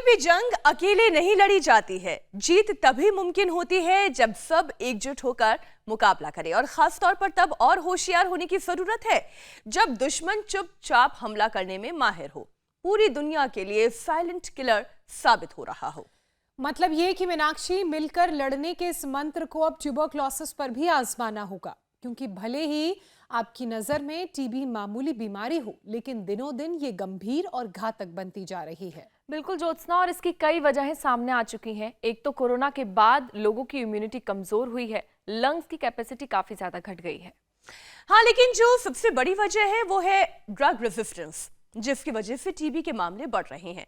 भी जंग अकेले नहीं लड़ी जाती है। जीत तभी मुमकिन होती है जब सब एकजुट होकर मुकाबला करें, और खास तौर पर तब और होशियार होने की जरूरत है जब दुश्मन चुपचाप हमला करने में माहिर हो, पूरी दुनिया के लिए साइलेंट किलर साबित हो रहा हो। मतलब ये कि मीनाक्षी, मिलकर लड़ने के इस मंत्र को अब ट्यूबरक्लोसिस पर भी आजमाना होगा, क्योंकि भले ही आपकी नजर में टीबी मामूली बीमारी हो, लेकिन दिनों दिन ये गंभीर और घातक बनती जा रही है। बिल्कुल ज्योत्सना, और इसकी कई वजहें सामने आ चुकी हैं। एक तो कोरोना के बाद लोगों की इम्यूनिटी कमजोर हुई है, लंग्स की कैपेसिटी काफी ज्यादा घट गई है। हाँ, लेकिन जो सबसे बड़ी वजह है वो है ड्रग रेजिस्टेंस, जिसकी वजह से टीबी के मामले बढ़ रहे हैं।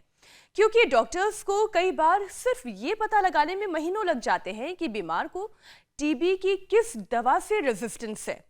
क्योंकि डॉक्टर्स को कई बार सिर्फ ये पता लगाने में महीनों लग जाते हैं कि बीमार को टीबी की किस दवा से रेजिस्टेंस है।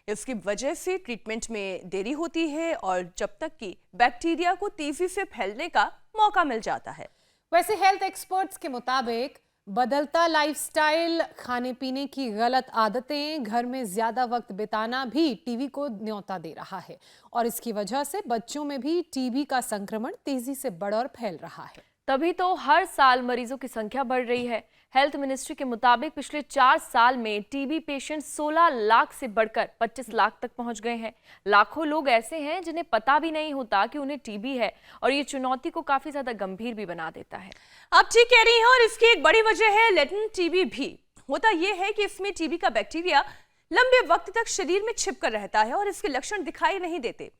इसकी वजह से ट्रीटमेंट में देरी होती है और जब तक कि बैक्टीरिया को तेजी से फैलने का मौका मिल जाता है। वैसे हेल्थ एक्सपर्ट्स के मुताबिक बदलता लाइफस्टाइल, खाने पीने की गलत आदतें, घर में ज्यादा वक्त बिताना भी टीबी को न्योता दे रहा है, और इसकी वजह से बच्चों में भी टीबी का संक्रमण तेजी से बढ़ और फैल रहा है। तभी तो हर साल मरीजों की संख्या बढ़ रही है। हेल्थ मिनिस्ट्री के मुताबिक पिछले 4 साल में टीबी पेशेंट 16 लाख से बढ़कर 25 लाख तक पहुंच गए हैं। लाखों लोग ऐसे हैं जिन्हें पता भी नहीं होता कि उन्हें टीबी है, और ये चुनौती को काफी ज्यादा गंभीर भी बना देता है। आप ठीक कह रही हैं, और इसकी एक बड़ी वजह है लेटेंट टीबी भी। होता यह है कि इसमें टीबी का बैक्टीरिया लंबे वक्त तक शरीर में छिप कर रहता है और इसके लक्षण दिखाई नहीं देते,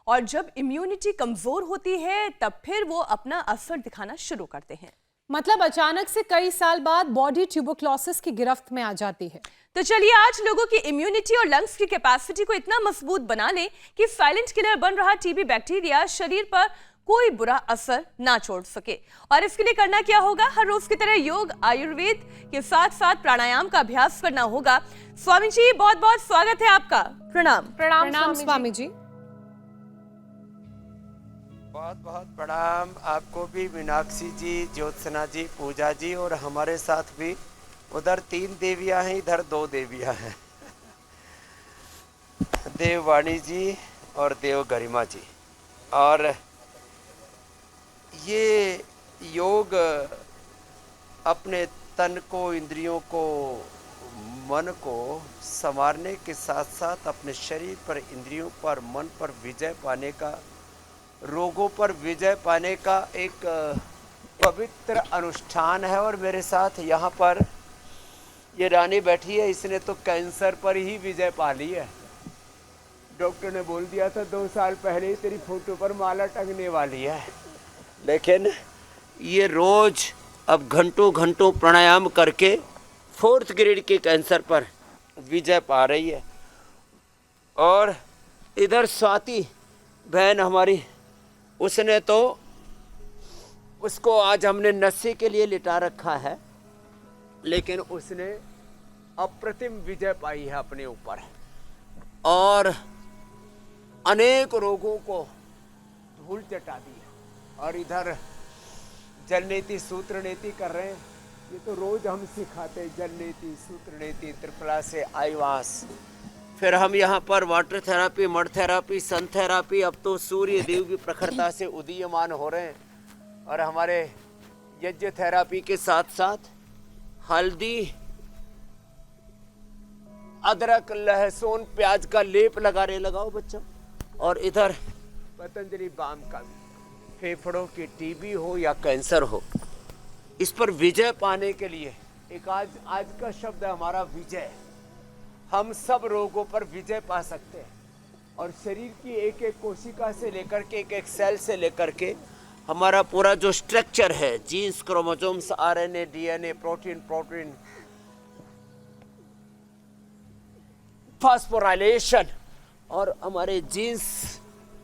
और जब इम्यूनिटी कमजोर होती है तब फिर वो अपना असर दिखाना शुरू करते हैं। मतलब अचानक से कई साल बाद बॉडी ट्यूबरक्लोसिस की गिरफ्त में आ जाती है। तो चलिए आज लोगों की इम्यूनिटी और लंग्स की कैपेसिटी को इतना मजबूत बना लें कि साइलेंट किलर बन रहा टीबी बैक्टीरिया शरीर पर कोई बुरा असर ना छोड़ सके। और इसके लिए करना क्या होगा? हर रोज की तरह योग, आयुर्वेद के साथ साथ प्राणायाम का अभ्यास करना होगा। स्वामी जी, बहुत बहुत स्वागत है आपका। प्रणाम। प्रणाम स्वामी जी। बहुत बहुत प्रणाम आपको भी, मीनाक्षी जी, ज्योत्सना जी, पूजा जी, और हमारे साथ भी उधर 3 देवियां हैं, इधर 2 देवियां हैं, देववाणी जी और देव गरिमा जी। और ये योग अपने तन को, इंद्रियों को, मन को संवारने के साथ साथ अपने शरीर पर, इंद्रियों पर, मन पर विजय पाने का, रोगों पर विजय पाने का एक पवित्र अनुष्ठान है। और मेरे साथ यहाँ पर ये रानी बैठी है, इसने तो कैंसर पर ही विजय पा ली है। डॉक्टर ने बोल दिया था 2 साल पहले ही तेरी फोटो पर माला टंगने वाली है, लेकिन ये रोज अब घंटों घंटों प्राणायाम करके 4th ग्रेड के कैंसर पर विजय पा रही है। और इधर स्वाति बहन हमारी, उसने तो, उसको आज हमने नशे के लिए लिटा रखा है, लेकिन उसने अप्रतिम विजय पाई है अपने ऊपर, और अनेक रोगों को धूल चटा दी है। और इधर जल नीति, सूत्र नीति कर रहे हैं। ये तो रोज हम सिखाते हैं, जल नीति, सूत्र नीति, त्रिफला से आईवास। फिर हम यहाँ पर वाटर थेरापी, मड थेरापी, सन थेरापी, अब तो सूर्य देव भी प्रखरता से उदीयमान हो रहे हैं। और हमारे यज्ञ थेरापी के साथ साथ हल्दी, अदरक, लहसुन, प्याज का लेप लगाओ बच्चों। और इधर पतंजलि बाम का भी, फेफड़ों की टीबी हो या कैंसर हो, इस पर विजय पाने के लिए एक आज का शब्द है हमारा विजय। हम सब रोगों पर विजय पा सकते हैं, और शरीर की एक एक कोशिका से लेकर के, एक एक सेल से लेकर के हमारा पूरा जो स्ट्रक्चर है, genes, chromosomes, RNA, DNA, protein, phosphorylation, और हमारे जीन्स,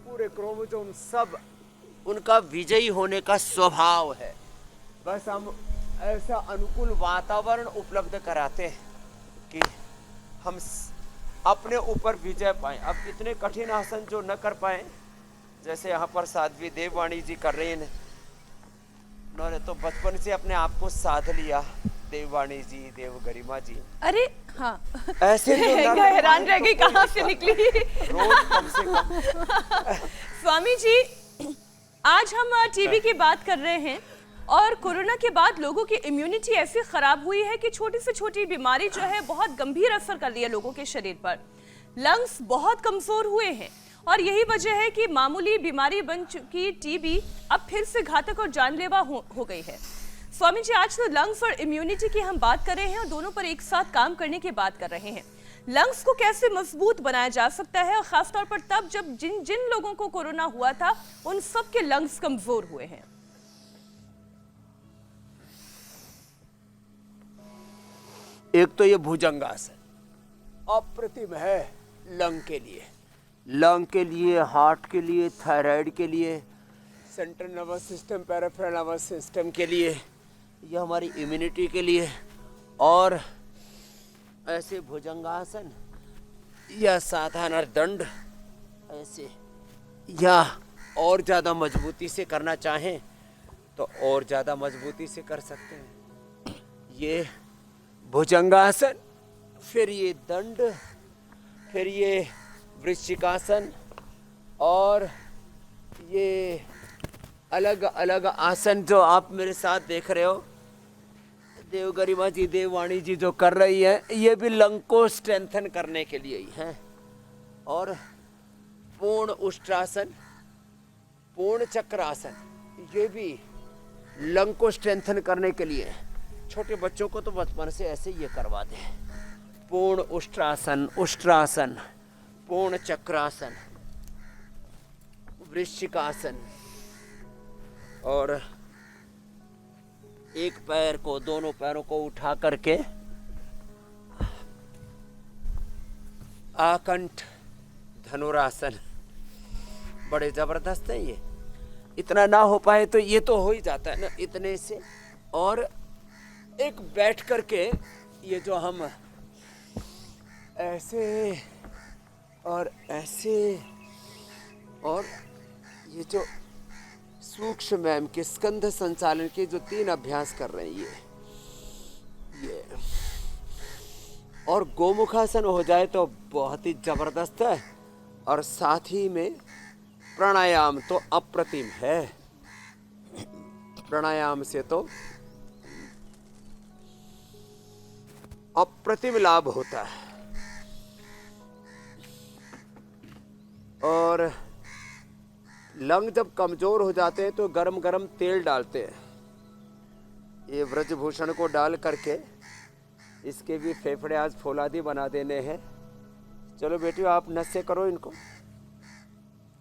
पूरे क्रोमोसोम, सब उनका विजयी होने का स्वभाव है। बस हम ऐसा अनुकूल वातावरण उपलब्ध कराते हैं कि हम अपने ऊपर विजय पाएं। अब इतने कठिन आसन जो न कर पाए, जैसे यहाँ पर साध्वी देववाणी जी कर रही हैं, उन्होंने तो बचपन से अपने आप को साध लिया। देववाणी जी, देव गरिमा जी, अरे हाँ, ऐसे हैरान रह गई कहाँ से निकली। रोज कम से कम। स्वामी जी, आज हम टीबी की बात कर रहे हैं, और कोरोना के बाद लोगों की इम्यूनिटी ऐसी खराब हुई है कि छोटी से छोटी बीमारी जो है बहुत गंभीर असर कर रही है लोगों के शरीर पर। लंग्स बहुत कमजोर हुए हैं और यही वजह है कि मामूली बीमारी बन चुकी टीबी अब फिर से घातक और जानलेवा हो गई है। स्वामी जी, आज तो लंग्स और इम्यूनिटी की हम बात कर रहे हैं और दोनों पर एक साथ काम करने की बात कर रहे हैं। लंग्स को कैसे मजबूत बनाया जा सकता है, और खासतौर पर तब जब जिन जिन लोगों को कोरोना हुआ था उन सबके लंग्स कमजोर हुए हैं। एक तो ये भुजंगासन अप्रतिम है लंग के लिए, हार्ट के लिए, थायराइड के लिए, central nervous system, peripheral nervous system के लिए, यह हमारी इम्यूनिटी के लिए। और ऐसे भुजंगासन या साधारण दंड ऐसे, या और ज़्यादा मजबूती से करना चाहें तो और ज़्यादा मजबूती से कर सकते हैं। ये भुजंगासन, फिर ये दंड, फिर ये वृश्चिकासन, और ये अलग अलग आसन जो आप मेरे साथ देख रहे हो, देव गरिमा जी, देववाणी जी जो कर रही है, ये भी लंग को स्ट्रेंथन करने के लिए ही है। और पूर्ण उष्ट्रासन, पूर्ण चक्रासन, ये भी लंग को स्ट्रेंथन करने के लिए है। छोटे बच्चों को तो बचपन से ऐसे ये करवा दें। पूर्ण उष्ट्रासन, उष्ट्रासन, पूर्ण चक्रासन, वृश्चिकासन, और एक पैर को, दोनों पैरों को उठा करके आकंठ धनुरासन, बड़े जबरदस्त है ये। इतना ना हो पाए तो ये तो हो ही जाता है ना इतने से। और एक बैठ करके ये जो हम ऐसे और ऐसे, और ये जो सूक्ष्म व्यायाम के स्कंध संचालन के जो 3 अभ्यास कर रहे हैं ये और गोमुखासन हो जाए तो बहुत ही जबरदस्त है। और साथ ही में प्राणायाम तो अप्रतिम है। प्राणायाम से तो अप्रतिम लाभ होता है। और लंग जब कमजोर हो जाते हैं तो गरम गरम तेल डालते हैं। ये व्रजभूषण को डाल करके इसके भी फेफड़े आज फौलादी बना देने हैं। चलो बेटियों, आप नशे करो इनको।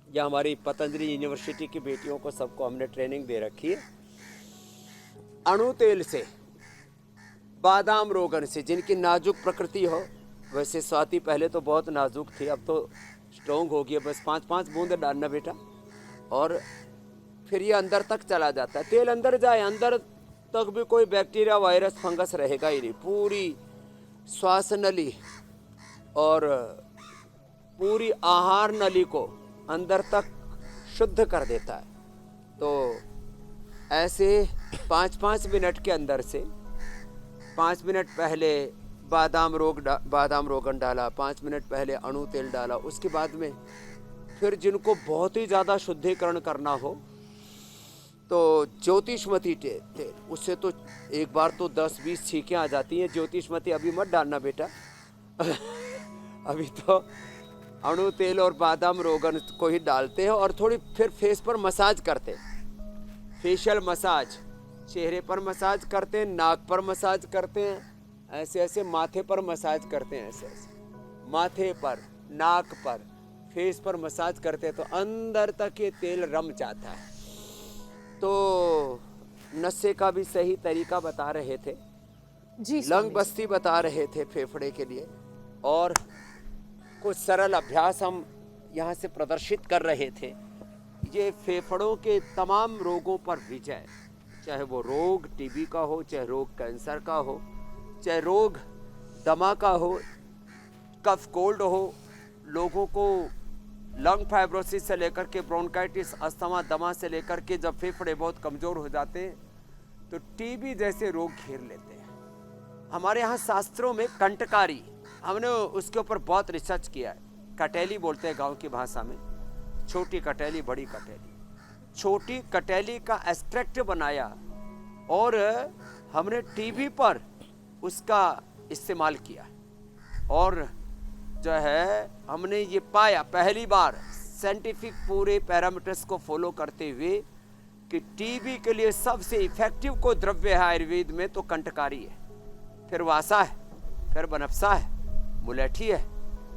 या हमारी पतंजलि यूनिवर्सिटी की बेटियों को सबको हमने ट्रेनिंग दे रखी है। अणु तेल से, बादाम रोगन से, जिनकी नाजुक प्रकृति हो, वैसे स्वाति पहले तो बहुत नाजुक थी, अब तो स्ट्रॉन्ग हो गई है। बस 5-5 बूंद डालना बेटा, और फिर ये अंदर तक चला जाता है। तेल अंदर जाए, अंदर तक भी कोई बैक्टीरिया, वायरस, फंगस रहेगा ही नहीं। पूरी श्वास नली और पूरी आहार नली को अंदर तक शुद्ध कर देता है। तो ऐसे 5-5 मिनट के अंदर से 5 मिनट पहले बादाम रोगन डाला, 5 मिनट पहले अणु तेल डाला, उसके बाद में फिर जिनको बहुत ही ज़्यादा शुद्धिकरण करना हो तो ज्योतिषमती तेल, उससे तो एक बार तो 10-20 छींकें आ जाती हैं। ज्योतिषमती अभी मत डालना बेटा अभी तो अणु तेल और बादाम रोगन को ही डालते हैं। और थोड़ी फिर फेस पर मसाज करते हैं, फेशियल मसाज, चेहरे पर मसाज करते हैं, नाक पर मसाज करते हैं, ऐसे ऐसे माथे पर मसाज करते हैं, ऐसे ऐसे माथे पर, नाक पर, फेस पर मसाज करते हैं तो अंदर तक ये तेल रम जाता है। तो नशे का भी सही तरीका बता रहे थे जी, लंग बस्ती बता रहे थे फेफड़े के लिए, और कुछ सरल अभ्यास हम यहाँ से प्रदर्शित कर रहे थे। ये फेफड़ों के तमाम रोगों पर विजय, चाहे वो रोग टीबी का हो, चाहे रोग कैंसर का हो, चाहे रोग दमा का हो, कफ कोल्ड हो, लोगों को लंग फाइब्रोसिस से लेकर के ब्रोंकाइटिस, अस्थमा, दमा से लेकर के जब फेफड़े बहुत कमज़ोर हो जाते हैं तो टीबी जैसे रोग घेर लेते हैं। हमारे यहाँ शास्त्रों में कंटकारी, हमने उसके ऊपर बहुत रिसर्च किया है। कटेली बोलते हैं गांव की भाषा में, छोटी कटेली, बड़ी कटेली। छोटी कटेली का एक्सट्रैक्ट बनाया और हमने टीवी पर उसका इस्तेमाल किया और जो है हमने ये पाया पहली बार साइंटिफिक पूरे पैरामीटर्स को फॉलो करते हुए कि टीबी के लिए सबसे इफेक्टिव को द्रव्य है आयुर्वेद में तो कंटकारी है, फिर वासा है, फिर बनफसा है, मुलेठी है,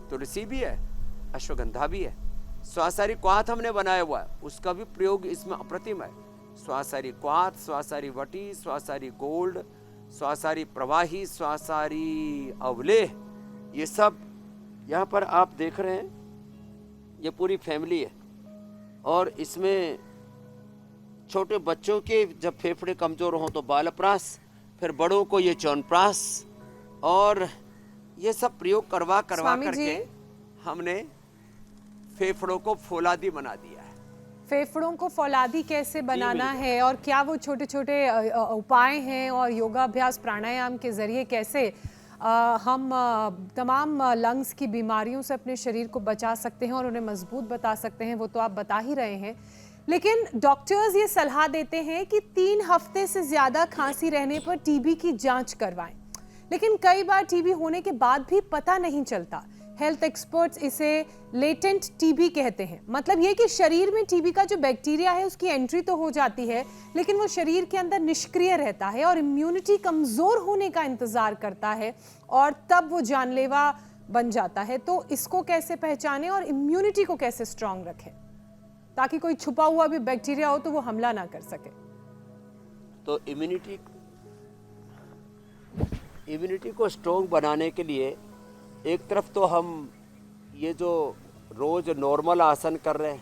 तुलसी भी है, अश्वगंधा भी है। स्वासारी क्वाथ हमने बनाया हुआ है, उसका भी प्रयोग इसमें अप्रतिम है। स्वासारी क्वाथ, स्वासारी वटी, स्वासारी गोल्ड, स्वासारी प्रवाही, स्वासारी अवलेह, ये सब यहाँ पर आप देख रहे हैं। ये पूरी फैमिली है और इसमें छोटे बच्चों के जब फेफड़े कमज़ोर हों तो बालप्रास, फिर बड़ों को ये च्यवनप्राश, और ये सब प्रयोग करवा करके हमने फेफड़ों को फौलादी बना दिया है। फेफड़ों को फौलादी कैसे बनाना है और क्या वो छोटे छोटे उपाय हैं और योगाभ्यास प्राणायाम के जरिए कैसे हम तमाम लंग्स की बीमारियों से अपने शरीर को बचा सकते हैं और उन्हें मजबूत बता सकते हैं, वो तो आप बता ही रहे हैं। लेकिन डॉक्टर्स ये सलाह देते हैं कि 3 हफ्ते से ज़्यादा खांसी रहने पर टीबी की जांच करवाएं, लेकिन कई बार टीबी होने के बाद भी पता नहीं चलता। हेल्थ एक्सपर्ट्स इसे लेटेंट टीबी कहते हैं, मतलब ये कि शरीर में टीबी का जो बैक्टीरिया है उसकी एंट्री तो हो जाती है लेकिन वो शरीर के अंदर निष्क्रिय रहता है और इम्यूनिटी कमज़ोर होने का इंतज़ार करता है और तब वो जानलेवा बन जाता है। तो इसको कैसे पहचानें और इम्यूनिटी को कैसे स्ट्रांग रखें ताकि कोई छुपा हुआ भी बैक्टीरिया हो तो वो हमला ना कर सके? तो इम्यूनिटी को स्ट्रॉन्ग बनाने के लिए एक तरफ तो हम ये जो रोज नॉर्मल आसन कर रहे हैं,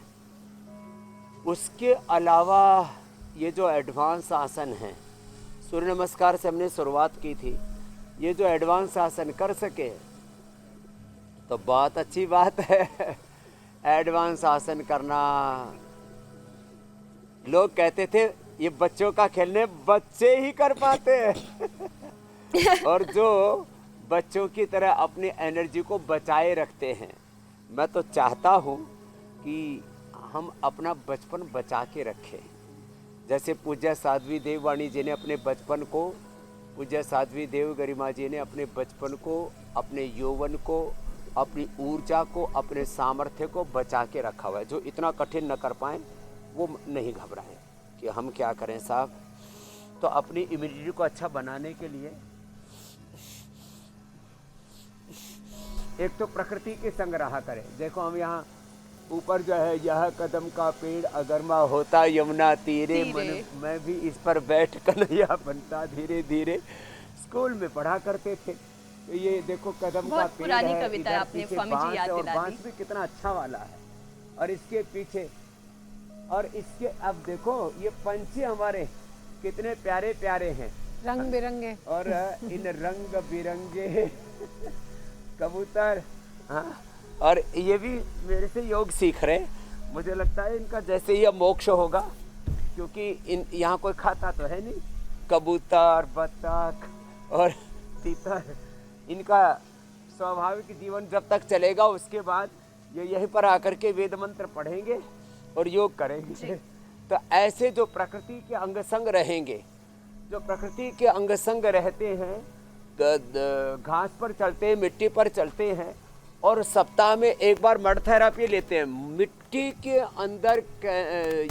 उसके अलावा ये जो एडवांस आसन हैं, सूर्य नमस्कार से हमने शुरुआत की थी, ये जो एडवांस आसन कर सके तो बहुत अच्छी बात है। एडवांस आसन करना, लोग कहते थे ये बच्चों का खेलने, बच्चे ही कर पाते हैं और जो बच्चों की तरह अपनी एनर्जी को बचाए रखते हैं। मैं तो चाहता हूँ कि हम अपना बचपन बचा के रखें, जैसे पूज्य साध्वी देववाणी जी ने अपने बचपन को, पूज्य साध्वी देव गरिमा जी ने अपने बचपन को, अपने यौवन को, अपनी ऊर्जा को, अपने सामर्थ्य को बचा के रखा हुआ है। जो इतना कठिन न कर पाएँ वो नहीं घबराएं कि हम क्या करें साहब। तो अपनी इम्यूनिटी को अच्छा बनाने के लिए एक तो प्रकृति के संग रहा करें। देखो हम यहाँ ऊपर जो है, यह कदम का पेड़ अगर माँ होता यमुना तीरे, मैं भी इस पर बैठ कन्हैया बनता धीरे धीरे, स्कूल में पढ़ा करते थे। तो ये देखो कदम का पेड़ है, कविता आपने बांस है और बांस भी कितना अच्छा वाला है, और इसके पीछे और इसके अब देखो ये पंछी हमारे कितने प्यारे प्यारे हैं, रंग बिरंगे, और इन रंग बिरंगे कबूतर, हाँ, और ये भी मेरे से योग सीख रहे। मुझे लगता है इनका जैसे ही मोक्ष होगा, क्योंकि इन यहाँ कोई खाता तो है नहीं, कबूतर, बत्तख और तीतर, इनका स्वाभाविक जीवन जब तक चलेगा उसके बाद ये यहीं पर आकर के वेद मंत्र पढ़ेंगे और योग करेंगे। तो ऐसे जो प्रकृति के अंग संग रहेंगे, जो प्रकृति के अंग संग रहते हैं, घास पर चलते हैं, मिट्टी पर चलते हैं और सप्ताह में एक बार मड थेरापी लेते हैं। मिट्टी के अंदर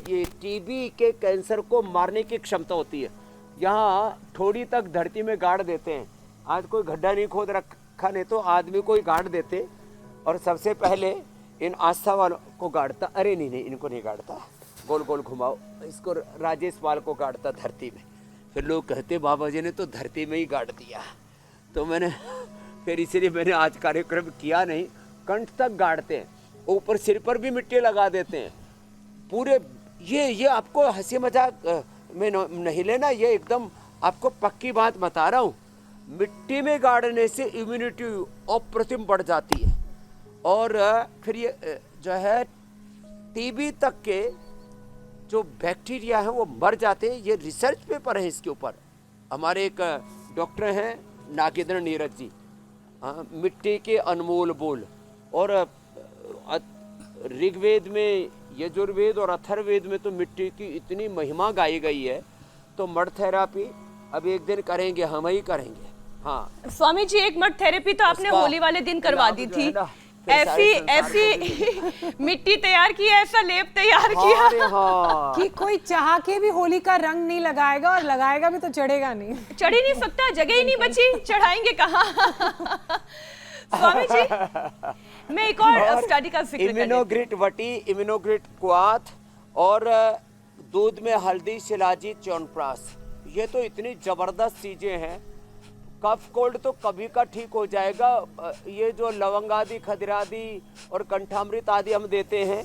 ये टीबी के कैंसर को मारने की क्षमता होती है। यहाँ थोड़ी तक धरती में गाड़ देते हैं। आज कोई गड्ढा नहीं खोद रखा, नहीं तो आदमी को ही गाड़ देते और सबसे पहले इन आस्था वालों को गाड़ता, अरे नहीं इनको नहीं गाड़ता, गोल गोल घुमाओ, इसको राजेश पाल को गाड़ता धरती में। फिर लोग कहते बाबा जी ने तो धरती में ही गाड़ दिया। तो मैंने फिर इसीलिए मैंने आज कार्यक्रम किया नहीं, कंठ तक गाड़ते हैं, ऊपर सिर पर भी मिट्टी लगा देते हैं पूरे। ये आपको हंसी मजाक में नहीं लेना, ये एकदम आपको पक्की बात बता रहा हूँ। मिट्टी में गाड़ने से इम्यूनिटी अप्रतिम बढ़ जाती है और फिर ये जो है टीबी तक के जो बैक्टीरिया है वो मर जाते हैं। ये रिसर्च पेपर है इसके ऊपर। हमारे एक डॉक्टर हैं नागेंद्र नीरज जी, मिट्टी के अनमोल बोल, और ऋग्वेद में, यजुर्वेद और अथर्ववेद में तो मिट्टी की इतनी महिमा गाई गई है। तो मड थेरापी अब एक दिन करेंगे, हम ही करेंगे। हाँ, स्वामी जी, एक मड थेरेपी तो आपने उसका होली वाले दिन करवा इलाज दी जो थी। है ना, फिर ऐसी सारे संसार ऐसी मिट्टी तैयार की, ऐसा लेप तैयार किया अरे हाँ, कि कोई चाह के भी होली का रंग नहीं लगाएगा, और लगाएगा भी तो चढ़ेगा नहीं। चढ़ ही नहीं सकता, जगह ही नहीं बची, चढ़ाएंगे कहाँ? स्वामी जी, मैं एक और स्टडी का जिक्र कर लेती हूँ। इम्यूनोग्रिट वटी, इम्यूनोग्रिट क्वाथ और दूध में हल्दी, शिलाजीत, च्यवनप्राश, ये तो इतनी जबरदस्त चीजें हैं। कफ कोल्ड तो कभी का ठीक हो जाएगा। ये जो लवंग आदि, खदिरादि और कंठामृत आदि हम देते हैं,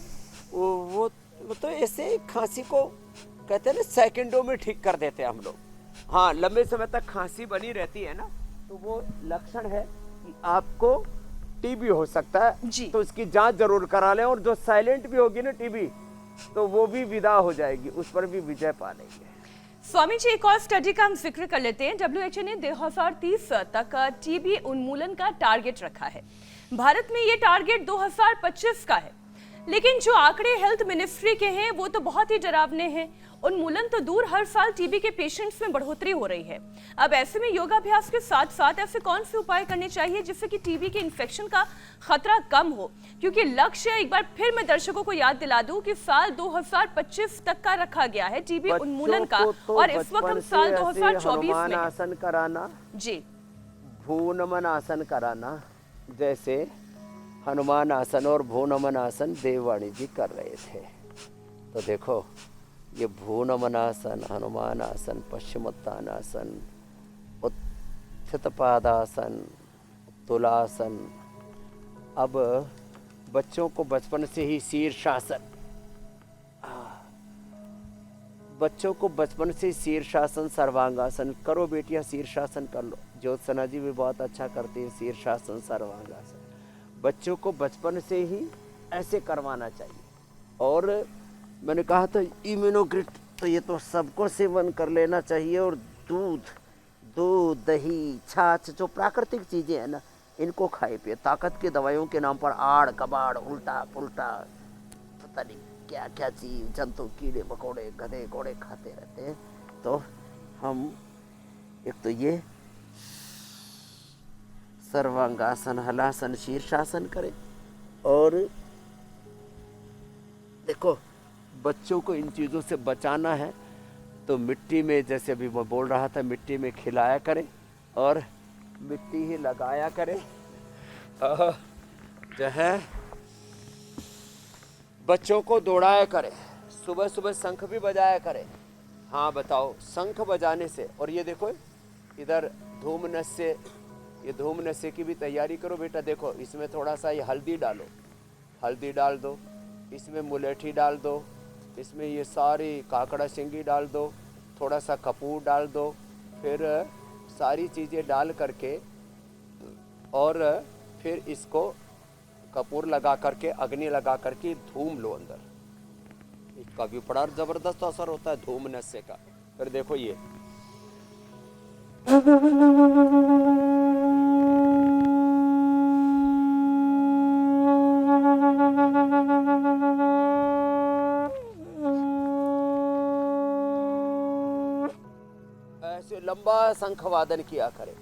वो तो ऐसे खांसी को कहते हैं ना, सेकंडों में ठीक कर देते हैं हम लोग। हाँ, लंबे समय तक खांसी बनी रहती है ना, तो वो लक्षण है कि आपको टीबी हो सकता है। जी। तो इसकी जांच जरूर करा लें, और जो साइलेंट भी होगी ना टीबी, तो वो भी विदा हो जाएगी, उस पर भी विजय पा लेंगे। स्वामी जी, एक और स्टडी का हम जिक्र कर लेते हैं। WHO ने 2030 तक टीबी उन्मूलन का टारगेट रखा है। भारत में ये टारगेट 2025 का है, लेकिन जो आंकड़े हेल्थ मिनिस्ट्री के हैं वो तो बहुत ही डरावने हैं। उन्मूलन तो दूर, हर साल टीबी के पेशेंट्स में बढ़ोतरी हो रही है। अब ऐसे में योगाभ्यास के साथ साथ ऐसे कौन से उपाय करने चाहिए जिससे कि टीबी के इन्फेक्शन का खतरा कम हो? क्योंकि लक्ष्य, एक बार फिर मैं दर्शकों को याद दिला दूं कि साल 2025 तक का रखा गया है टीबी उन्मूलन का, और इस वक्त हम साल 2024 में हैं। आसन कराना जी, भू नमन आसन कराना, जैसे हनुमान आसन और भू नमन आसन देववाणी जी कर रहे थे। तो देखो, ये भू नमन आसन, हनुमान आसन, पश्चिमोत्तानासन, उत्थित पादासन, तुलासन। अब बच्चों को बचपन से ही शीर्षासन, बच्चों को बचपन से शीर्षासन, सर्वांगासन करो बेटियां, शीर्षासन कर लो। ज्योत्सना जी भी बहुत अच्छा करती है शीर्षासन, सर्वांगासन। बच्चों को बचपन से ही ऐसे करवाना चाहिए। और मैंने कहा था इम्यूनोग्रिट, तो ये तो सबको सेवन कर लेना चाहिए। और दूध, दही, छाछ, जो प्राकृतिक चीजें हैं ना, इनको खाए पिए। ताकत की दवाइयों के नाम पर आड़ कबाड़, उल्टा पुल्टा, पता नहीं क्या क्या चीज, जंतु, कीड़े मकोड़े, गधे घोड़े खाते रहते हैं। तो हम एक तो ये सर्वांगासन, हलासन, शीर्षासन करें। और देखो, बच्चों को इन चीज़ों से बचाना है तो मिट्टी में, जैसे अभी मैं बोल रहा था, मिट्टी में खिलाया करें और मिट्टी ही लगाया करें। जो है, बच्चों को दौड़ाया करें, सुबह सुबह शंख भी बजाया करें। हाँ बताओ, शंख बजाने से, और ये देखो इधर धूम नस्य, ये धूम नस्य की भी तैयारी करो बेटा। देखो, इसमें थोड़ा सा ये हल्दी डालो, हल्दी डाल दो, इसमें मुलेठी डाल दो, इसमें ये सारी काकड़ा सिंगी डाल दो, थोड़ा सा कपूर डाल दो, फिर सारी चीज़ें डाल करके, और फिर इसको कपूर लगा करके, अग्नि लगा करके धूम लो अंदर। इसका भी बड़ा ज़बरदस्त असर होता है धूम नस्य का। फिर देखो ये ऐसे लंबा शंख वादन किया करें।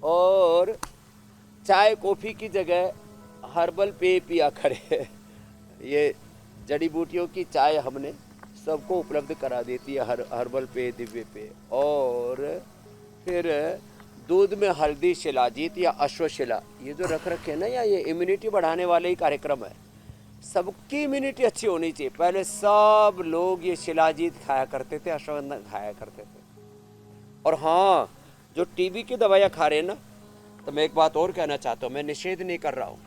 और चाय कॉफी की जगह हर्बल पेय पिया करें। ये जड़ी बूटियों की चाय हमने सबको उपलब्ध करा देती है, हर्बल पेय, दिव्य पेय। और फिर दूध में हल्दी, शिलाजीत या अश्वशिला, ये जो रख रखे हैं ना, या ये इम्यूनिटी बढ़ाने वाले ही कार्यक्रम है। सबकी इम्यूनिटी अच्छी होनी चाहिए। पहले सब लोग ये शिलाजीत खाया करते थे, अश्वगंधा खाया करते थे। और हाँ, जो टीबी की दवाइयाँ खा रहे हैं ना, तो मैं एक बात और कहना चाहता हूँ, मैं निषेध नहीं कर रहा हूँ,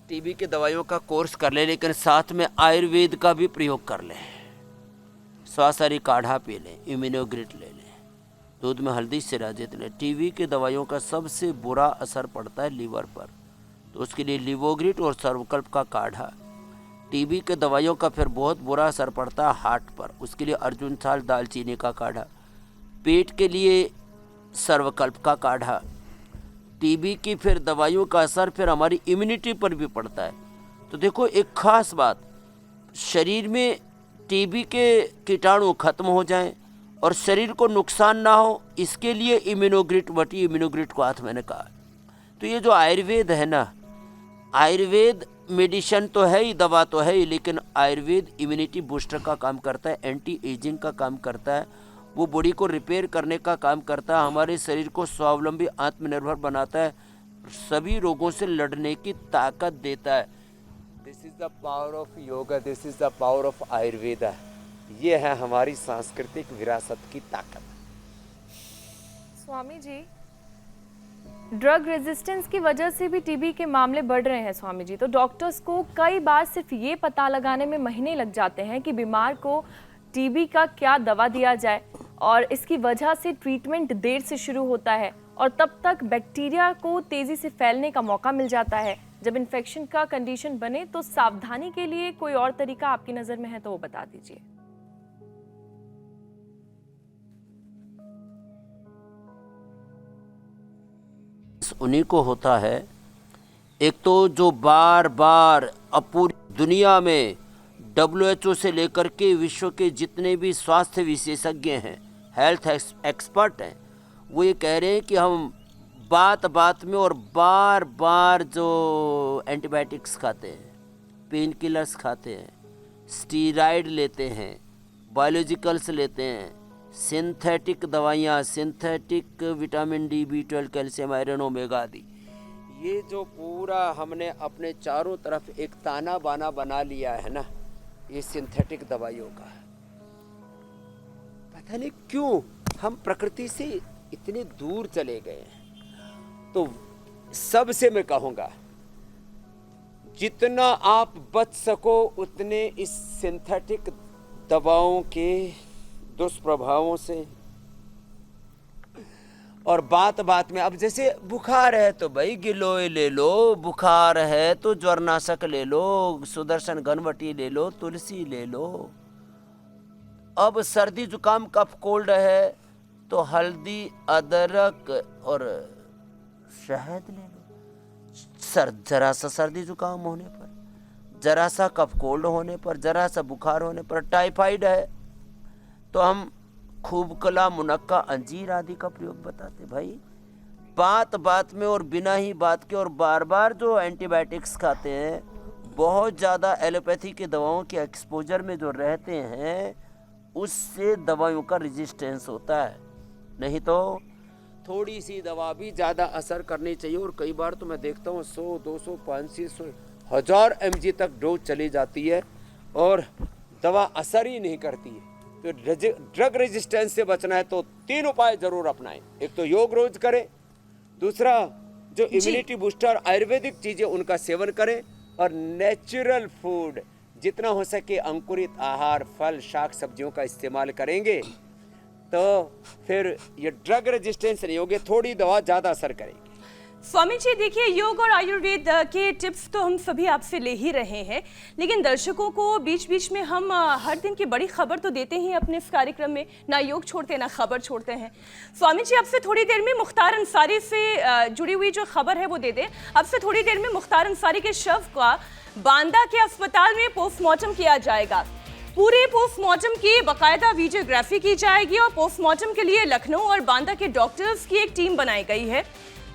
टीबी की दवाइयों का कोर्स कर ले, लेकिन साथ में आयुर्वेद का भी प्रयोग कर लें। स्वासारी काढ़ा पी लें, इम्यूनोग्रिट ले लें, दूध में हल्दी, शिलाजीत लें। टीबी की दवाइयों का सबसे बुरा असर पड़ता है लीवर पर, तो उसके लिए लिवोग्रिट और सर्वकल्प का काढ़ा। टीबी के दवाइयों का फिर बहुत बुरा असर पड़ता है हार्ट पर, उसके लिए अर्जुन साल, दालचीनी का काढ़ा। पेट के लिए सर्वकल्प का काढ़ा। टीबी की फिर दवाइयों का असर फिर हमारी इम्यूनिटी पर भी पड़ता है। तो देखो, एक खास बात, शरीर में टीबी के कीटाणु खत्म हो जाएं और शरीर को नुकसान ना हो, इसके लिए इम्यूनोग्रिड वटी इम्यूनोग्रिड को हाथ मैंने कहा। तो ये जो आयुर्वेद है ना, आयुर्वेद मेडिसिन तो है ही, दवा तो है ही, लेकिन आयुर्वेद इम्यूनिटी बूस्टर का काम करता है, एंटी एजिंग का काम करता है, वो बॉडी को रिपेयर करने का काम करता है, हमारे शरीर को स्वावलंबी आत्मनिर्भर बनाता है, सभी रोगों से लड़ने की ताकत देता है। This is the power of yoga, this is the power of Ayurveda. ये है हमारी सांस्कृतिक विरासत की ताकत। स्वामी जी, ड्रग रेजिस्टेंस की वजह से भी टीबी के मामले बढ़ रहे हैं स्वामी जी। तो डॉक्टर्स को कई बार सिर्फ ये पता लगाने में महीने लग जाते हैं कि बीमार को टीबी का क्या दवा दिया जाए, और इसकी वजह से ट्रीटमेंट देर से शुरू होता है और तब तक बैक्टीरिया को तेजी से फैलने का मौका मिल जाता है। जब इन्फेक्शन का कंडीशन बने तो सावधानी के लिए कोई और तरीका आपकी नज़र में है तो वो बता दीजिए। उन्हीं को होता है, एक तो जो बार बार अब पूरी दुनिया में WHO से लेकर के विश्व के जितने भी स्वास्थ्य विशेषज्ञ हैं, हेल्थ एक्सपर्ट हैं, वो ये कह रहे हैं कि हम बात बात में और बार बार जो एंटीबायोटिक्स खाते हैं, पेन किलर्स खाते हैं, स्टीराइड लेते हैं, बायोलॉजिकल्स लेते हैं, सिंथेटिक दवाइयाँ, synthetic vitamin D, B12, calcium, iron, omega आदि, ये जो पूरा हमने अपने चारों तरफ एक ताना बाना बना लिया है ना, ये सिंथेटिक दवाइयों का। पता नहीं क्यों हम प्रकृति से इतने दूर चले गए हैं। तो सबसे मैं कहूँगा, जितना आप बच सको उतने इस सिंथेटिक दवाओं के दुष्प्रभावों से। और बात बात में, अब जैसे बुखार है तो भाई गिलोय ले लो, बुखार है तो ज्वरनाशक ले लो, सुदर्शन घनवटी ले लो, तुलसी ले लो। अब सर्दी जुकाम कफ कोल्ड है तो हल्दी, अदरक और शहद ले लो। जरा सा सर्दी जुकाम होने पर, जरा सा कफ कोल्ड होने पर, जरा सा बुखार होने पर, टाइफाइड है तो हम खूब कला, मुनक्का, अंजीर आदि का प्रयोग बताते। भाई बात बात में और बिना ही बात के और बार बार जो एंटीबायोटिक्स खाते हैं, बहुत ज़्यादा एलोपैथी के दवाओं के एक्सपोजर में जो रहते हैं, उससे दवाइयों का रेजिस्टेंस होता है। नहीं तो थोड़ी सी दवा भी ज़्यादा असर करनी चाहिए, और कई बार तो मैं देखता हूँ 100, 200, 500, 1000 mg तक डोज चली जाती है और दवा असर ही नहीं करती है। तो ड्रग रेजिस्टेंस से बचना है तो 3 उपाय जरूर अपनाएं। एक तो योग रोज करें, दूसरा जो इम्यूनिटी बूस्टर आयुर्वेदिक चीजें उनका सेवन करें, और नेचुरल फूड जितना हो सके अंकुरित आहार, फल, शाक सब्जियों का इस्तेमाल करेंगे तो फिर ये ड्रग रेजिस्टेंस नहीं होगी, थोड़ी दवा ज़्यादा असर करेगी। स्वामी जी देखिए, योग और आयुर्वेद के टिप्स तो हम सभी आपसे ले ही रहे हैं, लेकिन दर्शकों को बीच बीच में हम हर दिन की बड़ी खबर तो देते ही अपने इस कार्यक्रम में, ना योग छोड़ते ना खबर छोड़ते हैं। स्वामी जी आपसे थोड़ी देर में मुख्तार अंसारी से जुड़ी हुई जो खबर है वो दे दें। आपसे थोड़ी देर में मुख्तार अंसारी के शव का बांदा के अस्पताल में पोस्टमार्टम किया जाएगा। पूरे पोस्टमार्टम की बाकायदा वीडियोग्राफी की जाएगी और पोस्टमार्टम के लिए लखनऊ और बांदा के डॉक्टर्स की एक टीम बनाई गई है।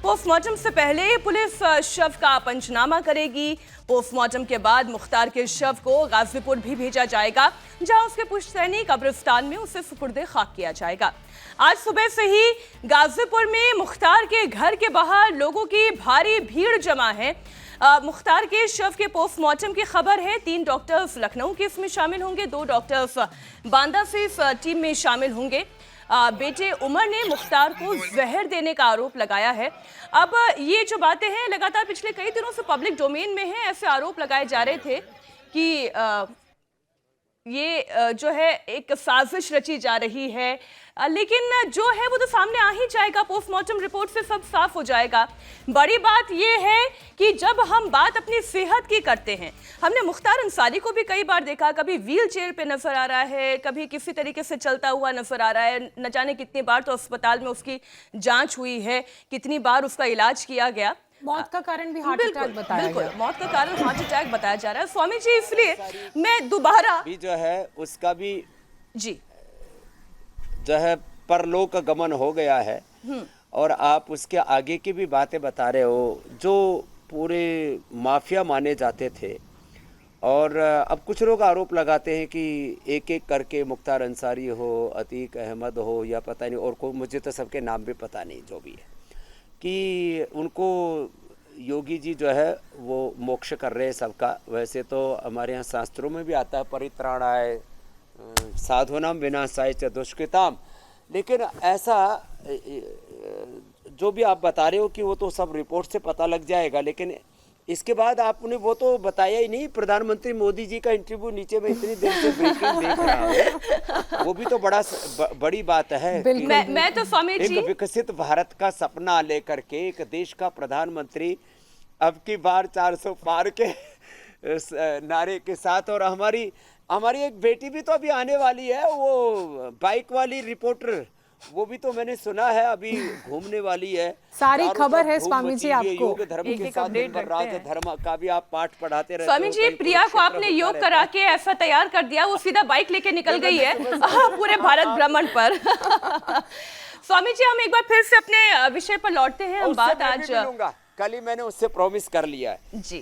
पोस्टमार्टम से पहले पुलिस शव का पंचनामा करेगी। पोस्टमार्टम के बाद मुख्तार के शव को गाजीपुर भी भेजा जाएगा, जहां उसके पुश्तैनी कब्रिस्तान में उसे सुपुर्दे खाक किया जाएगा। आज सुबह से ही गाजीपुर में मुख्तार के घर के बाहर लोगों की भारी भीड़ जमा है। मुख्तार के शव के पोस्टमार्टम की खबर है। 3 डॉक्टर्स लखनऊ के इसमें शामिल होंगे, 2 डॉक्टर्स बांदा से इस टीम में शामिल होंगे। बेटे उमर ने मुख्तार को जहर देने का आरोप लगाया है। अब ये जो बातें हैं लगातार पिछले कई दिनों से पब्लिक डोमेन में है। ऐसे आरोप लगाए जा रहे थे कि ये जो है एक साजिश रची जा रही है, लेकिन जो है वो तो सामने आ ही जाएगा। पोस्टमार्टम रिपोर्ट से सब साफ हो जाएगा। बड़ी बात ये है कि जब हम बात अपनी सेहत की करते हैं, हमने मुख्तार अंसारी को भी कई बार देखा, कभी व्हील चेयर पे नजर आ रहा है, कभी किसी तरीके से चलता हुआ नजर आ रहा है। न जाने कितनी बार तो अस्पताल में उसकी जांच हुई है, कितनी बार उसका इलाज किया गया। मौत का कारण भी हार्ट अटैक बताया बिल्कुल, गया। मौत का कारण हार्ट अटैक बताया जा रहा है। स्वामी जी इसलिए मैं दोबारा भी जो है उसका भी जी जो है परलोक गमन हो गया है, और आप उसके आगे की भी बातें बता रहे हो, जो पूरे माफिया माने जाते थे। और अब कुछ लोग आरोप लगाते हैं कि एक एक करके मुख्तार अंसारी हो, अतीक अहमद हो, या पता नहीं और को, मुझे तो सबके नाम भी पता नहीं, जो भी है, कि उनको योगी जी जो है वो मोक्ष कर रहे हैं सबका। वैसे तो हमारे यहाँ शास्त्रों में भी आता है परित्राणाय साधूनाम विनाशाय च दुष्कृताम, लेकिन ऐसा जो भी आप बता रहे हो कि वो तो सब रिपोर्ट से पता लग जाएगा, लेकिन इसके बाद आपने वो तो बताया ही नहीं। प्रधानमंत्री मोदी जी का इंटरव्यू नीचे में इतनी देर से ब्रेकिंग देख रहा हूँ, वो भी तो बड़ी बात है कि मैं तो स्वामी जी एक विकसित भारत का सपना लेकर के एक देश का प्रधानमंत्री अब की बार 400 पार के नारे के साथ, और हमारी एक बेटी भी तो अभी आने वाली है, वो बाइक वाली रिपोर्टर, वो भी तो मैंने सुना है अभी घूमने वाली है। सारी चारों खबर तरफ है धूम स्वामी मची जी हुई है, आपको। योग धर्म के एक साथ अपडेट दिन भर राज रखते हैं। धर्म का भी आप पाठ पढ़ाते रहते स्वामी हो, जी कहीं प्रिया को कुरुक्षेत्र आपने होता योग रहता करा है। के ऐसा तैयार कर दिया, वो सीधा बाइक लेके निकल गई है पूरे भारत भ्रमण पर। स्वामी जी हम एक बार फिर से अपने विषय पर लौटते हैं। हम उससे बात मैं भी आज मिलूंगा, कल ही मैंने उससे प्रॉमिस कर लिया है। जी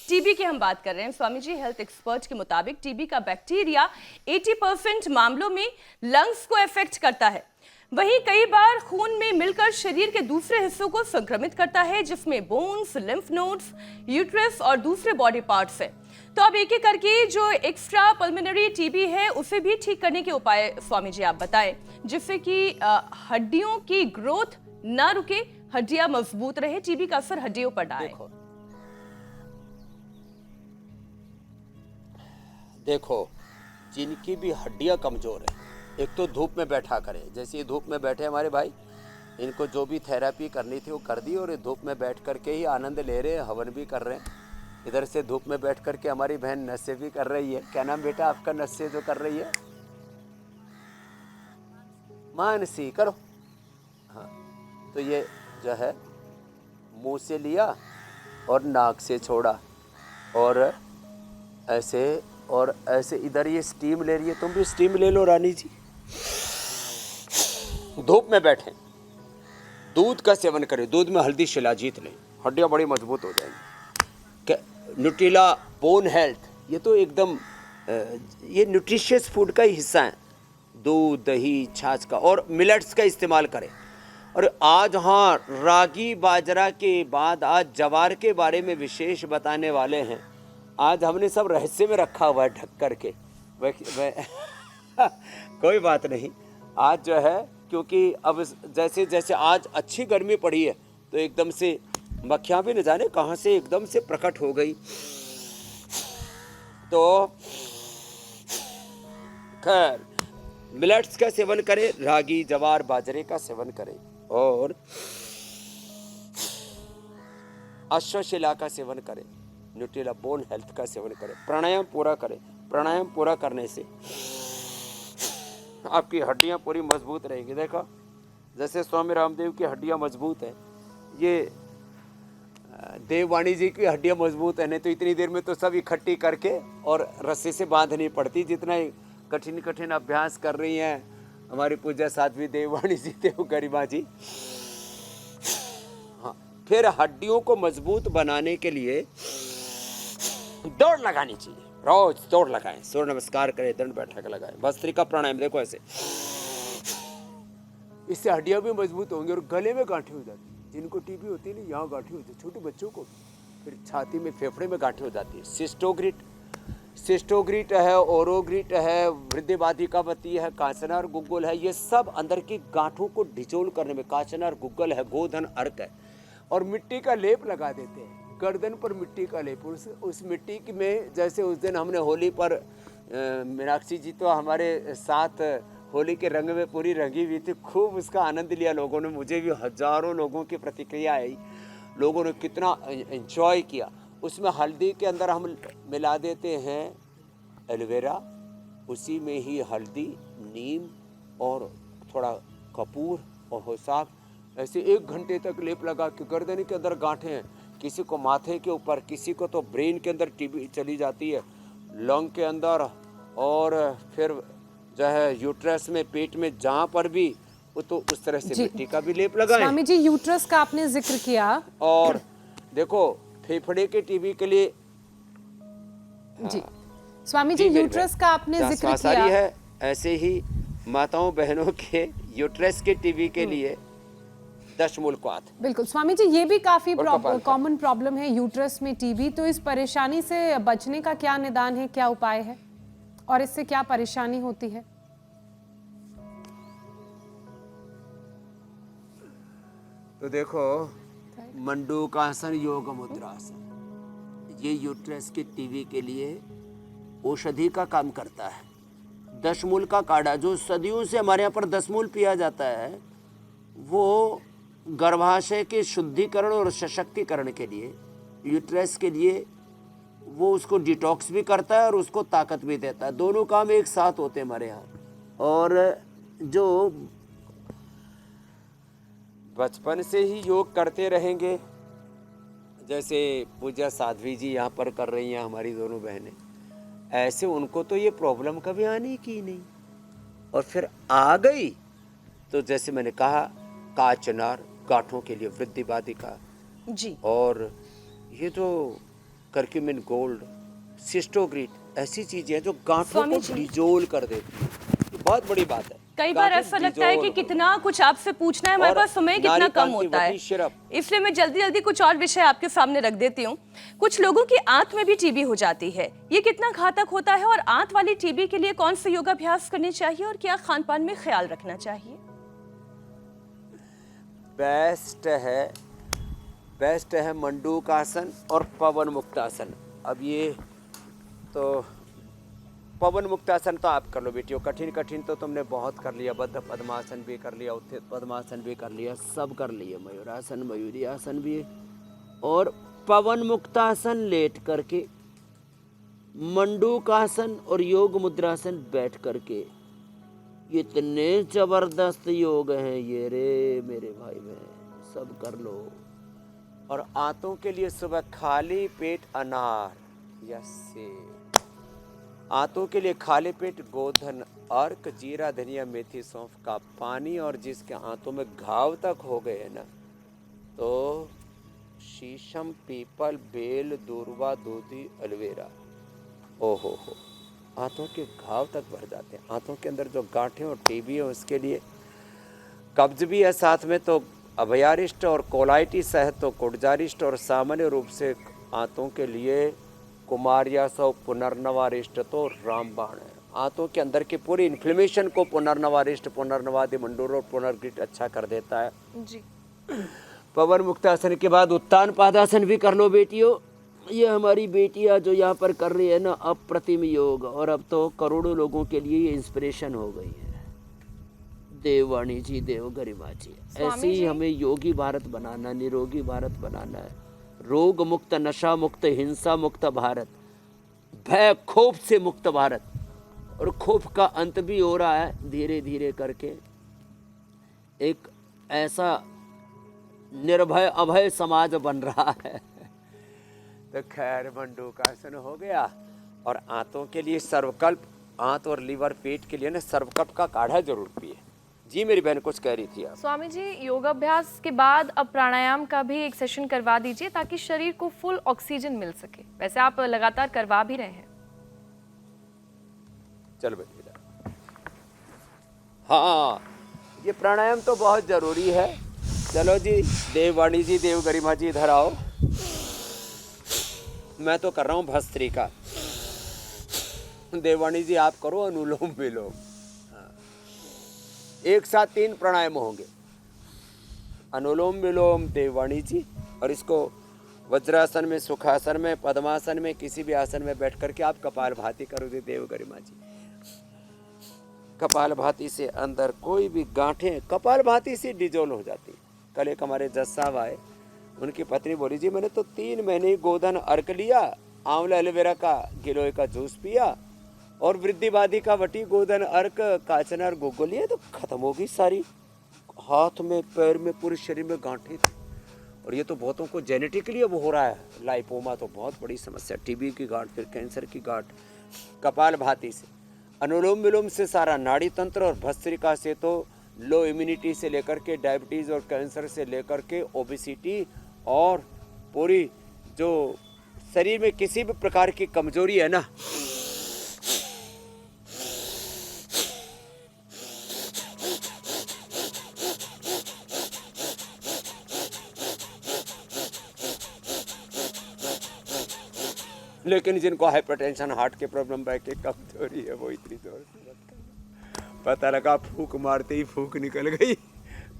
टीबी की हम बात कर रहे हैं। स्वामी जी हेल्थ एक्सपर्ट के मुताबिक टीबी का बैक्टीरिया 80% मामलों में लंग्स को अफेक्ट करता है, वहीं कई बार खून में मिलकर शरीर के दूसरे हिस्सों को संक्रमित करता है, जिसमें बोन्स, लिम्फ नोड्स, यूट्रस और दूसरे बॉडी पार्ट्स हैं। तो अब एक एक करके जो एक्स्ट्रा पल्मोनरी टीबी है उसे भी ठीक करने के उपाय स्वामी जी आप बताएं, जिससे कि हड्डियों की ग्रोथ ना रुके, हड्डियां मजबूत रहे, टीबी का असर हड्डियों पर ना आए। देखो जिनकी भी हड्डियां कमजोर है, एक तो धूप में बैठा करें, जैसे ये धूप में बैठे हमारे भाई, इनको जो भी थेरेपी करनी थी वो कर दी, और ये धूप में बैठ करके ही आनंद ले रहे हैं, हवन भी कर रहे हैं। इधर से धूप में बैठ करके हमारी बहन नशे भी कर रही है। क्या नाम बेटा आपका नशे जो कर रही है? मानसी करो। हाँ, तो ये जो है मुंह से लिया और नाक से छोड़ा, और ऐसे इधर ये स्टीम ले रही है, तुम भी स्टीम ले लो रानी जी। धूप में बैठे, दूध का सेवन करें, दूध में हल्दी शिलाजीत लें, हड्डियां बड़ी मजबूत हो जाएंगी। न्यूट्रिला बोन हेल्थ, ये तो एकदम ये न्यूट्रिशियस फूड का ही हिस्सा है। दूध, दही, छाछ का, और मिलेट्स का इस्तेमाल करें। और आज हाँ, रागी बाजरा के बाद आज जवार के बारे में विशेष बताने वाले हैं। आज हमने सब रहस्य में रखा हुआ है ढक करके, कोई बात नहीं। आज जो है, क्योंकि अब जैसे जैसे आज अच्छी गर्मी पड़ी है, तो एकदम से मक्खियाँ भी न जाने कहाँ से एकदम से प्रकट हो गई। तो खैर, मिलेट्स का सेवन करें, रागी, जवार, बाजरे का सेवन करें, और अश्वशिला का सेवन करें, न्यूट्रिला बोन हेल्थ का सेवन करें, प्राणायाम पूरा करें। प्राणायाम पूरा करने से आपकी हड्डियां पूरी मजबूत रहेंगी। देखो जैसे स्वामी रामदेव की हड्डियां मजबूत है, ये देववाणी जी की हड्डियां मजबूत है, नहीं तो इतनी देर में तो सब इकट्ठी करके और रस्सी से बांधनी पड़ती। जितना कठिन कठिन अभ्यास कर रही हैं हमारी पूज्य साध्वी देववाणी जी, देव गरिमा जी। हाँ, फिर हड्डियों को मजबूत बनाने के लिए दौड़ लगानी चाहिए, रोज दौड़ लगाएं, सूर्य नमस्कार करें, दंड बैठक लगाएं, भस्त्रिका प्राणायाम, देखो ऐसे, इससे हड्डियां भी मजबूत होंगी। और गले में गांठें हो जाती है, जिनको टीबी होती है ना, यहाँ गांठें होती है, छोटे बच्चों को, फिर छाती में, फेफड़े में गांठें हो जाती है। सिस्टोग्रिट है, ओरोग्रिट है, वृद्धिबाधिकावती है, कांचनार गुग्गल है, ये सब अंदर की गांठों को डिजोल्व करने में, कांचनार गुग्गल है, गोधन अर्क है, और मिट्टी का लेप लगा देते हैं, गर्दन पर मिट्टी का लेप। उस मिट्टी की में, जैसे उस दिन हमने होली पर मीनाक्षी जी तो हमारे साथ होली के रंग में पूरी रंगी हुई थी, खूब उसका आनंद लिया लोगों ने, मुझे भी हजारों लोगों की प्रतिक्रिया आई, लोगों ने कितना एंजॉय किया। उसमें हल्दी के अंदर हम मिला देते हैं एलोवेरा, उसी में ही हल्दी, नीम और थोड़ा कपूर और होसाक, ऐसे 1 घंटे तक लेप लगा के, गर्दन के अंदर गांठें हैं, किसी को माथे के ऊपर, किसी को तो ब्रेन के अंदर टीबी चली जाती है, लंग के अंदर, और फिर जो है यूट्रस में, पेट में, जहाँ पर भी, वो तो उस तरह से जी। मिट्टी का भी लेप लगाएं। स्वामी जी, यूट्रस का आपने जिक्र किया। और देखो फेफड़े के टीबी के लिए जी स्वामी जी, जी, मेरी यूट्रस बहन, का आपने जहाँ जिक्र सांस आ किया। रही है, ऐसे ही माताओं बहनों के यूट्रस के टीबी के लिए दशमूलक्वाथ। बिल्कुल स्वामी जी, ये भी काफी और कपालभाति। कॉमन प्रॉब्लम है यूट्रस में टीबी। तो इस परेशानी से बचने का क्या निदान है, क्या उपाय है, और इससे क्या परेशानी होती है? तो देखो, मंडूकासन, योग मुद्रासन, ये यूट्रस के टीबी के लिए औषधि का काम करता है। दशमूल का काढ़ा, जो सदियों से हमारे यहाँ पर दशमूल पिया जाता है, वो गर्भाशय के शुद्धिकरण और सशक्तिकरण के लिए, यूट्रस के लिए, वो उसको डिटॉक्स भी करता है और उसको ताकत भी देता है। दोनों काम एक साथ होते हैं हमारे यहाँ। और जो बचपन से ही योग करते रहेंगे, जैसे पूजा साध्वी जी यहाँ पर कर रही हैं, हमारी दोनों बहनें, ऐसे उनको तो ये प्रॉब्लम कभी आने की नहीं, और फिर आ गई तो जैसे मैंने कहा, काचनार, गांठों के लिए वृद्धि बाधिका, जी। और ये जो करक्यूमिन गोल्ड, सिस्टोग्रीट, ऐसी चीजें हैं जो गांठों स्वामी को जी। डिजोल कर देती है। ये बहुत बड़ी बात है। कई बार गांठें ऐसा लगता है कि डिजोल्व कितना कुछ आपसे पूछना है, हमारे और पास समय कितना नारी कम कांति होता है, वटी सिरप। इसलिए मैं जल्दी जल्दी कुछ और विषय आपके सामने रख देती हूँ। कुछ लोगों की आंत में भी टीबी हो जाती है, ये कितना घातक होता है, और आंत वाली टीबी के लिए कौन से योगाभ्यास करने चाहिए और क्या खान पान में ख्याल रखना चाहिए? बेस्ट है मंडूकासन और पवन मुक्तासन। अब ये तो पवन मुक्तासन तो आप कर लो बेटियों, कठिन तो तुमने बहुत कर लिया, बद्ध पद्मासन भी कर लिया, उत्थित पद्मासन भी कर लिया, सब कर लिए, मयूरासन, मयूरी आसन भी। और पवन मुक्तासन लेट करके, मंडूकासन और योग मुद्रासन बैठ करके, इतने जबरदस्त योग हैं ये रे मेरे भाई बहन, सब कर लो। और आंतों के लिए सुबह खाली पेट अनार या सेब, आंतों के लिए खाली पेट गोधन, अर्क, जीरा, धनिया, मेथी, सौंफ का पानी, और जिसके आंतों में घाव तक हो गए ना, तो शीशम, पीपल, बेल, दूर्वा, दूधी, एलोवेरा, ओहो हो, आंतों के घाव तक भर जाते हैं। आंतों के अंदर जो गांठें और टीबी है, उसके लिए कब्ज भी है साथ में, तो अभयारिष्ट, और कोलाइटिस है तो कुड़जारिष्ट, और सामान्य रूप से आंतों के लिए कुमारियासव, पुनर्नवारिष्ट तो रामबाण है। आंतों के अंदर के पूरी इन्फ्लेमेशन को पुनर्नवारिष्ट, पुनर्नवादि मंडूर और पुनर्ग्रिट अच्छा कर देता है। जी। पवन मुक्तासन के बाद उत्तान पादासन भी कर लो बेटियों। ये हमारी बेटियां जो यहाँ पर कर रही है ना, अप्रतिम योग, और अब तो करोड़ों लोगों के लिए ये इंस्पिरेशन हो गई है। देववाणी जी, देव गरिमा जी, ऐसे ही हमें योगी भारत बनाना, निरोगी भारत बनाना है, रोग मुक्त, नशा मुक्त, हिंसा मुक्त भारत, भय खोफ से मुक्त भारत। और खोफ का अंत भी हो रहा है धीरे धीरे करके। एक ऐसा निर्भय अभय समाज बन रहा है। तो खैर, मंडूकासन हो गया। और आंतों के लिए सर्वकल्प, आंत और लीवर, पेट के लिए ना सर्वकल्प का काढ़ा जरूर पिए। जी मेरी बहन कुछ कह रही थी आप। स्वामी जी, योगाभ्यास के बाद अब प्राणायाम का भी एक सेशन करवा दीजिए ताकि शरीर को फुल ऑक्सीजन मिल सके। वैसे आप लगातार करवा भी रहे हैं। चलो बेटा, हाँ, ये प्राणायाम तो बहुत जरूरी है। चलो जी, देववाणी जी, देव गरिमा जी, इधर आओ। मैं तो कर रहा हूँ भस्त्रिका, देववाणी जी आप करो अनुलोम विलोम। एक साथ 3 प्राणायाम होंगे, अनुलोम विलोम देववाणी जी, और इसको वज्रासन में, सुखासन में, पद्मासन में, किसी भी आसन में बैठ करके आप कपालभाति करोगे देव गरिमा जी। कपालभाति से अंदर कोई भी गांठें कपालभाति से डिजोल्व हो जाती। कल एक हमारे जज साहब आए, उनकी पत्नी बोली जी मैंने तो 3 महीने गोधन अर्क लिया, आंवला एलोवेरा का गिलोय का जूस पिया, और वृद्धिवादी का वटी, गोधन अर्क, काचनार, गोगो लिया, तो खत्म हो गई सारी। हाथ में, पैर में, पूरे शरीर में गांठें थी। और ये तो बहुतों को जेनेटिकली अब हो रहा है। लाइपोमा तो बहुत बड़ी समस्या, टीबी की गांठ, फिर कैंसर की गांठ। कपालभाति से अनुलोम विलोम से सारा नाड़ी तंत्र, और भस्त्रिका से तो लो इम्यूनिटी से लेकर के डायबिटीज़ और कैंसर से लेकर के ओबेसिटी और पूरी जो शरीर में किसी भी प्रकार की कमजोरी है ना, लेकिन जिनको हाइपरटेंशन, हार्ट के प्रॉब्लम, बैक की कमजोरी है, वो इतनी जोर से मत करना। पता लगा फूक मारते ही फूक निकल गई।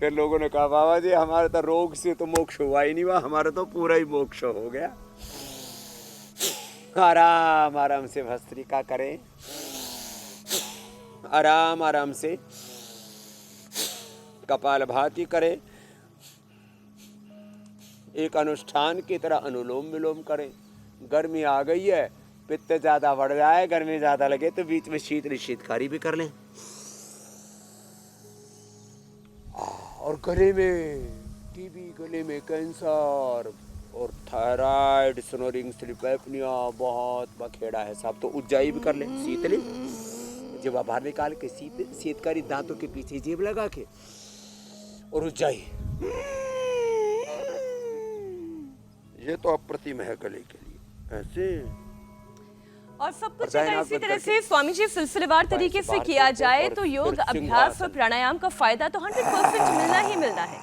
फिर लोगों ने कहा बाबा जी हमारे तो रोग से तो मोक्ष हुआ ही नहीं हुआ, हमारा तो पूरा ही मोक्ष हो गया। आराम आराम से भस्त्रिका करें, आराम आराम से कपालभाति करें, एक अनुष्ठान की तरह अनुलोम विलोम करें। गर्मी आ गई है, पित्त ज़्यादा बढ़ जाए, गर्मी ज़्यादा लगे तो बीच में शीतकारी भी कर लें। और गले में टीबी, गले में कैंसर और थायराइड, स्नोरिंग, स्लीप एपनिया बहुत बखेड़ा है साहब, तो उज्जाई भी कर लें। शीतली जीभ बाहर निकाल के शीतकारी दांतों के पीछे जीभ लगा के और उज्जाई, ये तो अप्रतिम है गले के लिए। ऐसे और सब कुछ अगर इसी तरह से स्वामी जी सिलसिलेवार तरीके से किया जाए तो योग अभ्यास और प्राणायाम का फायदा तो 100% मिलना ही मिलना है।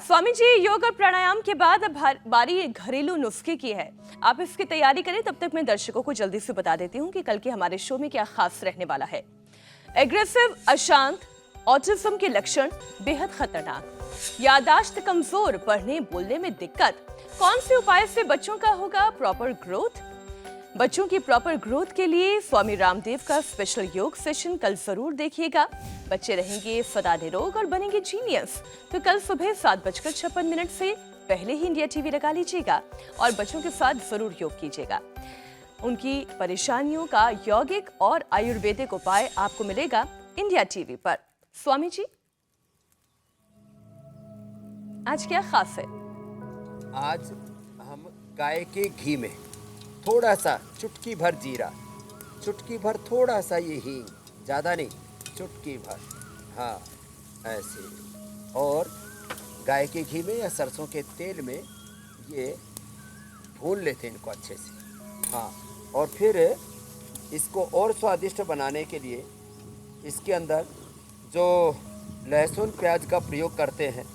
स्वामी जी योग और प्राणायाम के बाद अब बारी घरेलू नुस्खे की है। आप इसकी तैयारी करें, तब तक मैं दर्शकों को जल्दी से बता देती हूँ कि कल के हमारे शो में क्या खास रहने वाला है। एग्रेसिव, अशांत, ऑटिज्म के लक्षण बेहद खतरनाक, यादाश्त कमजोर, पढ़ने बोलने में दिक्कत, कौन से उपाय से बच्चों का होगा प्रॉपर ग्रोथ। बच्चों की प्रॉपर ग्रोथ के लिए स्वामी रामदेव का स्पेशल योग सेशन कल जरूर देखिएगा। बच्चे रहेंगे सदा निरोग और बनेंगे जीनियस। तो कल सुबह 7:56 से पहले ही इंडिया टीवी लगा लीजिएगा और बच्चों के साथ जरूर योग कीजिएगा। उनकी परेशानियों का यौगिक और आयुर्वेदिक उपाय आपको मिलेगा इंडिया टीवी पर। स्वामी जी आज क्या खास है? आज हम गाय के घी में थोड़ा सा चुटकी भर जीरा, चुटकी भर थोड़ा सा ये हींग, ज़्यादा नहीं, चुटकी भर, हाँ ऐसे, और गाय के घी में या सरसों के तेल में ये भून लेते हैं इनको अच्छे से, हाँ। और फिर इसको और स्वादिष्ट बनाने के लिए इसके अंदर जो लहसुन प्याज का प्रयोग करते हैं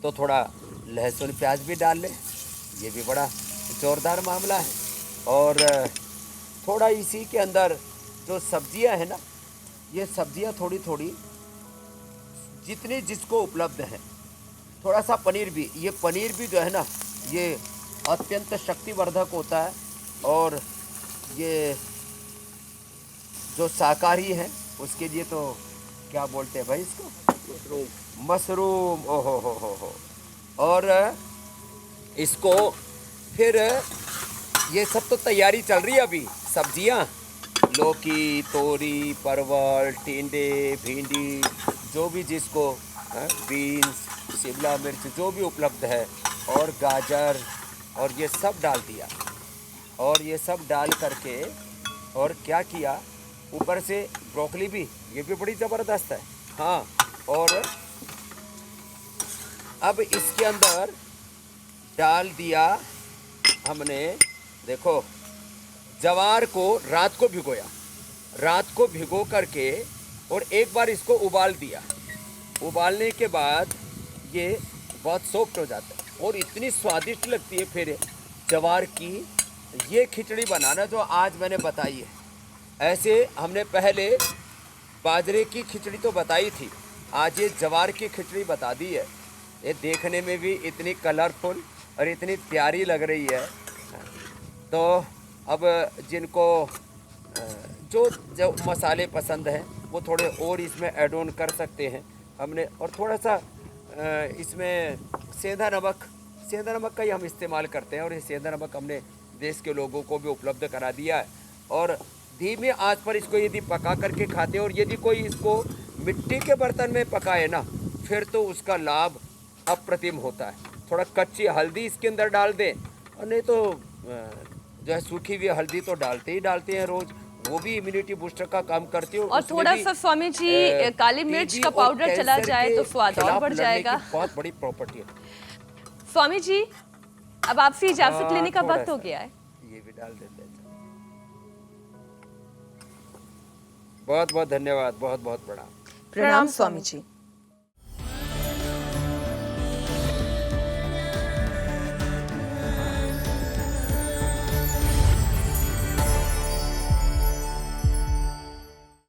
तो थोड़ा लहसुन प्याज भी डाल लें, ये भी बड़ा जोरदार मामला है। और थोड़ा इसी के अंदर जो सब्जियां हैं ना, ये सब्जियां थोड़ी थोड़ी जितनी जिसको उपलब्ध है, थोड़ा सा पनीर भी, ये पनीर भी जो है ना ये अत्यंत शक्तिवर्धक होता है। और ये जो शाकाहारी है उसके लिए तो क्या बोलते हैं भाई इसको, मशरूम, ओहो हो। और इसको फिर ये सब तो तैयारी चल रही है अभी, सब्जियां लौकी, तोरी, परवल, टिंडे, भिंडी, जो भी जिसको, बीन्स, शिमला मिर्च जो भी उपलब्ध है, और गाजर, और ये सब डाल दिया। और ये सब डाल करके और क्या किया, ऊपर से ब्रोकली भी, ये भी बड़ी ज़बरदस्त है, हाँ। और अब इसके अंदर डाल दिया हमने, देखो जवार को रात को भिगोया, रात को भिगो करके और एक बार इसको उबाल दिया। उबालने के बाद ये बहुत सॉफ्ट हो जाता है और इतनी स्वादिष्ट लगती है। फिर जवार की ये खिचड़ी बनाना जो आज मैंने बताई है, ऐसे हमने पहले बाजरे की खिचड़ी तो बताई थी, आज ये जवार की खिचड़ी बता दी है। ये देखने में भी इतनी कलरफुल और इतनी प्यारी लग रही है। तो अब जिनको जो मसाले पसंद हैं वो थोड़े और इसमें ऐड ऑन कर सकते हैं हमने। और थोड़ा सा इसमें सेंधा नमक का ही हम इस्तेमाल करते हैं, और ये सेंधा नमक हमने देश के लोगों को भी उपलब्ध करा दिया है। और धीमे आंच पर इसको यदि पका करके खाते हैं, और यदि कोई इसको मिट्टी के बर्तन में पकाए ना, फिर तो उसका लाभ अप्रतिम होता है। थोड़ा कच्ची हल्दी इसके अंदर डाल दें, और नहीं तो जो है सूखी हुई हल्दी तो डालते हैं रोज़, वो भी इम्यूनिटी बूस्टर का काम करती है। और उसमें थोड़ा भी, सा स्वामी जी काली मिर्च TB का और पाउडर चला कैंसर जाए के तो स्वाद और खिलाफ बढ़ लड़ने जाएगा। की बहुत बड़ी प्रॉपर्टी है। स्वामी जी अब आपसे इजाजत हाँ, लेने का थोड़ा वक्त हो सा। गया है। ये भी डाल देते हैं। बहुत बहुत धन्यवाद, बहुत बहुत प्रणाम। प्रणाम स्वामी जी।